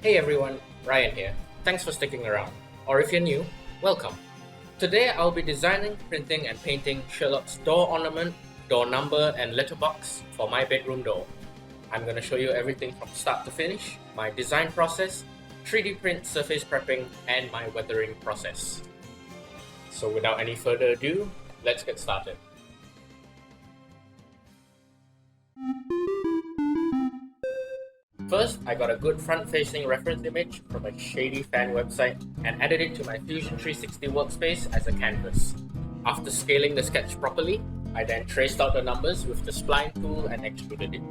Hey everyone, Ryan here. Thanks for sticking around. Or if you're new, welcome. Today I'll be designing, printing, and painting Sherlock's door ornament, door number, and letterbox for my bedroom door. I'm going to show you everything from start to finish, my design process, 3D print surface prepping, and my weathering process. So without any further ado, let's get started. First, I got a good front-facing reference image from a shady fan website and added it to my Fusion 360 workspace as a canvas. After scaling the sketch properly, I then traced out the numbers with the spline tool and extruded it.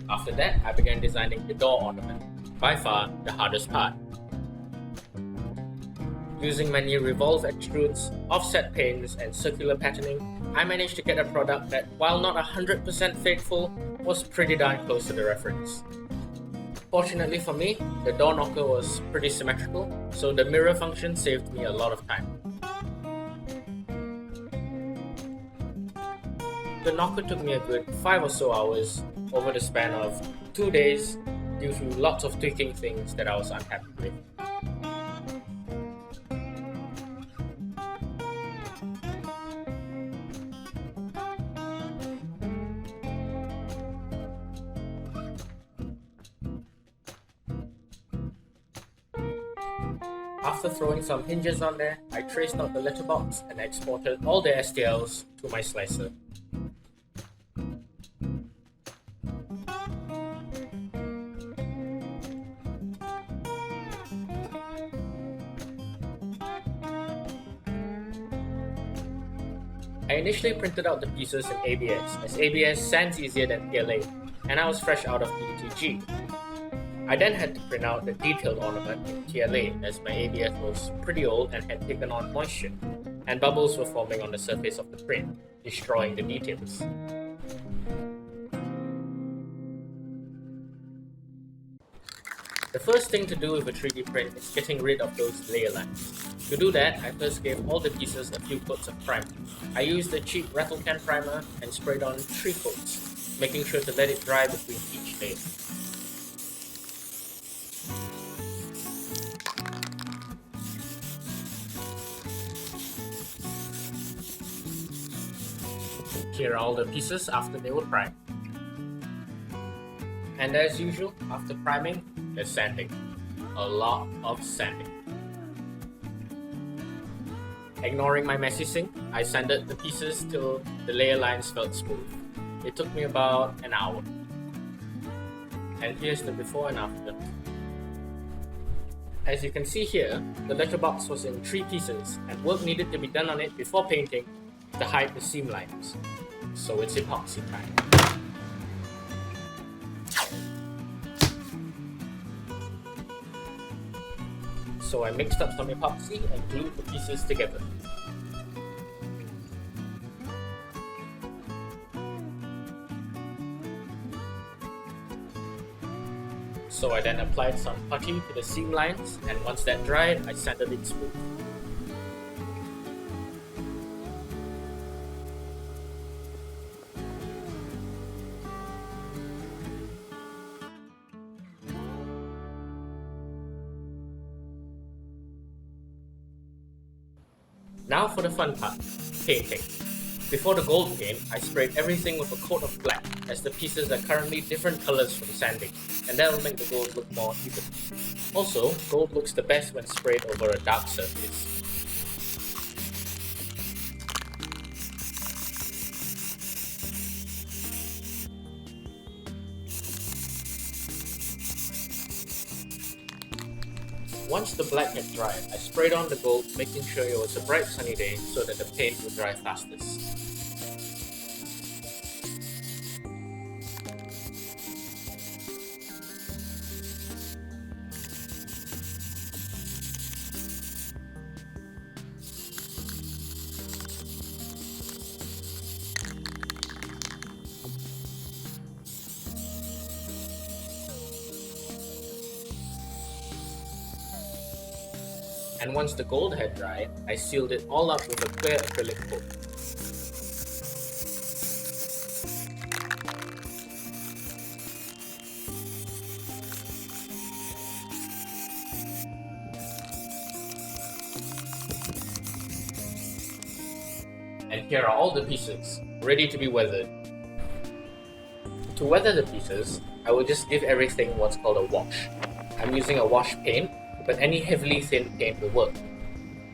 After that, I began designing the door ornament, by far the hardest part. Using many revolve extrudes, offset paints, and circular patterning, I managed to get a product that, while not 100% faithful, was pretty darn close to the reference. Fortunately for me, the door knocker was pretty symmetrical, so the mirror function saved me a lot of time. The knocker took me a good 5 or so hours over the span of 2 days due to lots of tweaking things that I was unhappy with. After throwing some hinges on there, I traced out the letterbox and exported all the STLs to my slicer. I initially printed out the pieces in ABS, as ABS sands easier than PLA, and I was fresh out of PETG. I then had to print out the detailed ornament in TLA as my ABS was pretty old and had taken on moisture, and bubbles were forming on the surface of the print, destroying the details. The first thing to do with a 3D print is getting rid of those layer lines. To do that, I first gave all the pieces a few coats of primer. I used a cheap rattle can primer and sprayed on 3 coats, making sure to let it dry between each layer. Here are all the pieces after they were primed. And as usual, after priming, there's sanding. A lot of sanding. Ignoring my messy sink, I sanded the pieces till the layer lines felt smooth. It took me about an hour. And here's the before and after. As you can see here, the letterbox was in 3 pieces and work needed to be done on it before painting to hide the seam lines. So it's epoxy time. So I mixed up some epoxy and glued the pieces together. So I then applied some putty to the seam lines, and once that dried, I sanded it smooth. Now for the fun part, painting. Before the gold paint, I sprayed everything with a coat of black, as the pieces are currently different colors from sanding, and that will make the gold look more even. Also, gold looks the best when sprayed over a dark surface. Once the black had dried, I sprayed on the gold, making sure it was a bright sunny day so that the paint would dry fastest. And once the gold had dried, I sealed it all up with a clear acrylic coat. And here are all the pieces, ready to be weathered. To weather the pieces, I will just give everything what's called a wash. I'm using a wash paint, but any heavily thin paint will work.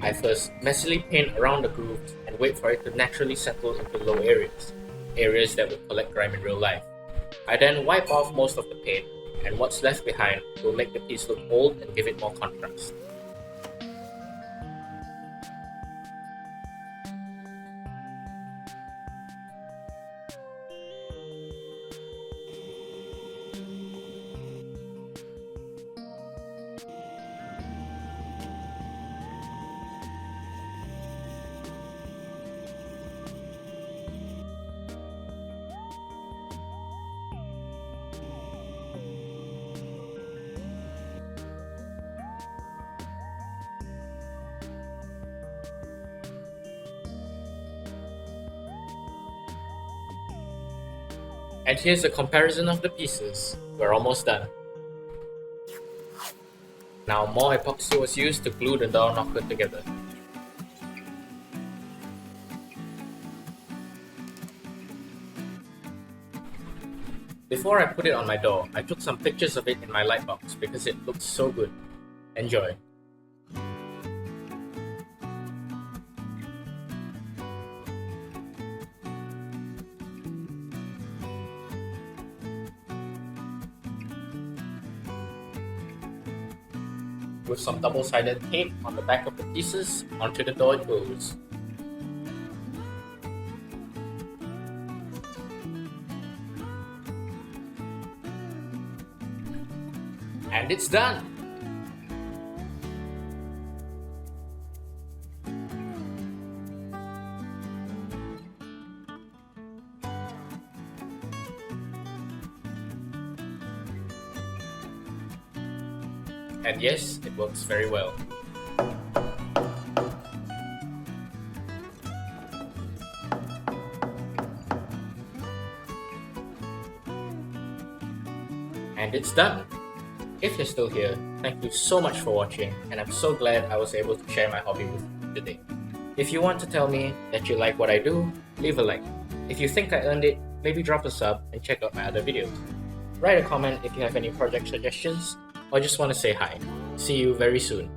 I first messily paint around the grooves and wait for it to naturally settle into low areas that will collect grime in real life. I then wipe off most of the paint, and what's left behind will make the piece look old and give it more contrast. And here's a comparison of the pieces. We're almost done. Now more epoxy was used to glue the door knocker together. Before I put it on my door, I took some pictures of it in my lightbox because it looks so good. Enjoy. With some double-sided tape on the back of the pieces, onto the door it goes. And it's done! And yes, it works very well. And it's done! If you're still here, thank you so much for watching, and I'm so glad I was able to share my hobby with you today. If you want to tell me that you like what I do, leave a like. If you think I earned it, maybe drop a sub and check out my other videos. Write a comment if you have any project suggestions, or just want to say hi. See you very soon.